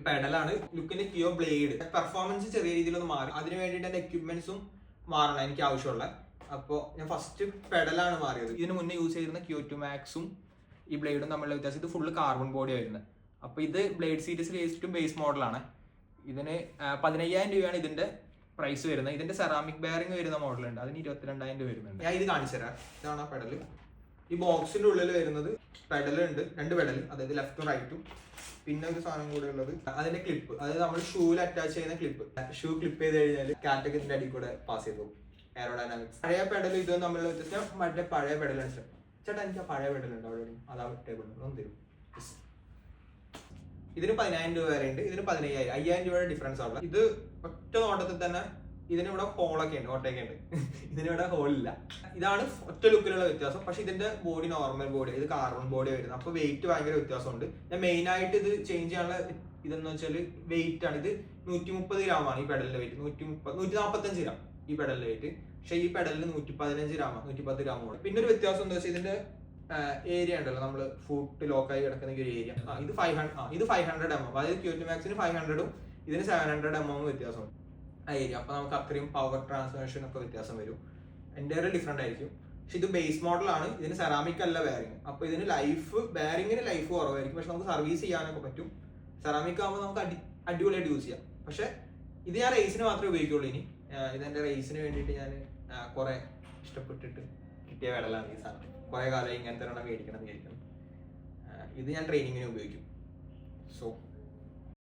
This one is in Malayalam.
പെഡലാണ്. ലുക്കിന്റെ കിയോ ബ്ലേഡ് പെർഫോമൻസ് ചെറിയ രീതിയിലൊന്ന് മാറി. അതിന് വേണ്ടിയിട്ട് എന്റെ എക്യുപ്മെന്റ്സും മാറണം എനിക്ക് ആവശ്യമുള്ള. അപ്പോൾ ഞാൻ ഫസ്റ്റ് പെഡലാണ് മാറിയത്. ഇതിന് മുന്നേ യൂസ് ചെയ്തിരുന്ന Q2 Maxും ഈ ബ്ലേഡും തമ്മിലുള്ള വ്യത്യാസം, ഇത് ഫുള്ള് കാർബൺ ബോഡി വരുന്നത്. അപ്പോൾ ഇത് ബ്ലേഡ് സീരീസിൽ ഏറ്റവും ബേസ് മോഡലാണ്. ഇതിന് 15,000 രൂപയാണ് ഇതിന്റെ പ്രൈസ് വരുന്നത്. ഇതിന്റെ സെറാമിക് ബെയറിംഗ് വരുന്ന മോഡലുണ്ട്, അതിന് 22,000 രൂപ വരുന്നുണ്ട്. ഞാൻ ഇത് കാണിച്ചു തരാം. ഇതാണ് ആ പെഡല്. ഈ ബോക്സിന്റെ ഉള്ളിൽ വരുന്നത് പെഡലുണ്ട്, 2 പെഡൽ, അതായത് ലെഫ്റ്റും റൈറ്റും. പിന്നെ ഒരു സാധനം കൂടെ ഉള്ളത് അതിന്റെ ക്ലിപ്പ്, അതായത് നമ്മൾ ഷൂവിൽ അറ്റാച്ച് ചെയ്യുന്ന ക്ലിപ്പ്. ഷൂ ക്ലിപ്പ് ചെയ്ത് കഴിഞ്ഞാൽ കാറ്റൊക്കെ ഇതിന്റെ അടിയിൽ കൂടെ പാസ് ചെയ്തു പോകും. എയറോഡൈനാമിക്സ്. പഴയ പെഡൽ ഇത് തമ്മിലുള്ള വ്യത്യാസം മറ്റേ പഴയ പെഡലാണ്. ചേട്ടാ എനിക്ക് ആ പഴയ പെഡലുണ്ട് അവിടെ, അതാ ടേബിൾ ഒന്ന് തരും. ഇതിന് 10,000 രൂപ വരെ ഉണ്ട്, ഇതിന് 15,000, 5,000 രൂപയുടെ ഡിഫറൻസ് ആവുക. ഇത് ഒറ്റ നോട്ടത്തിൽ തന്നെ ഇതിനിവിടെ ഹോളൊക്കെ ഉണ്ട്, ഓട്ടയൊക്കെ ഉണ്ട്. ഇതിനിവിടെ ഹോളില്ല. ഇതാണ് ഒറ്റ ലുക്കിലുള്ള വ്യത്യാസം. പക്ഷെ ഇതിന്റെ ബോഡി നോർമൽ ബോഡി, ഇത് കാർബൺ ബോഡി വരുന്നത്. അപ്പൊ വെയിറ്റ് ഭയങ്കര വ്യത്യാസമുണ്ട്. ഞാൻ മെയിൻ ആയിട്ട് ഇത് ചേഞ്ച് ചെയ്യാനുള്ള ഇതെന്ന് വെച്ചാൽ വെയിറ്റ് ആണ്. ഇത് 130 ഗ്രാമാണ് ഈ പെഡലിന്റെ വെയിറ്റ്. 145 ഗ്രാം ഈ പെഡലിന്റെ വെയിറ്റ്. പക്ഷെ ഈ പെഡലിന് 115 ഗ്രാമാണ്, 110 ഗ്രാം കൂടെ. പിന്നെ ഒരു വ്യത്യാസം എന്താ വെച്ചാൽ ഇതിന്റെ ഏരിയ ഉണ്ടല്ലോ, നമ്മൾ ഫുട്ട് ലോക്കായി കിടക്കുന്ന ഒരു ഏരിയ. ഇത് 500 mm, അതായത് Q2 Maxന് 500ഉം ഇതിന് 700 mm വ്യത്യാസമുണ്ട് ആ ഏരിയ. അപ്പൊ നമുക്ക് അത്രയും പവർ ട്രാൻസ്ഫർമേഷൻ ഒക്കെ വ്യത്യാസം വരും. എൻ്റെ ഡിഫറെന്റ് ആയിരിക്കും. പക്ഷെ ഇത് ബേസ് മോഡലാണ്, ഇതിന് സെറാമിക് അല്ല ബെയറിംഗ്. അപ്പൊ ഇതിന് ബെയറിംഗിന് ലൈഫ് കുറവായിരിക്കും, പക്ഷെ നമുക്ക് സർവീസ് ചെയ്യാനൊക്കെ പറ്റും. സെറാമിക് ആകുമ്പോൾ നമുക്ക് അടിപൊളിയായിട്ട് യൂസ് ചെയ്യാം. പക്ഷെ ഇത് ഞാൻ റേസിന് മാത്രമേ ഉപയോഗിക്കുള്ളൂ. ഇനി ഇതെന്റെ റേസിന് വേണ്ടിയിട്ട് ഞാൻ കുറെ ഇഷ്ടപ്പെട്ടിട്ട് കിട്ടിയ പെഡലാണ് ഈ സാധനം. കുറെ കാലം ഇങ്ങനത്തെ മേടിക്കണം. ഇത് ഞാൻ ട്രെയിനിങ്ങിന് ഉപയോഗിക്കും. സോ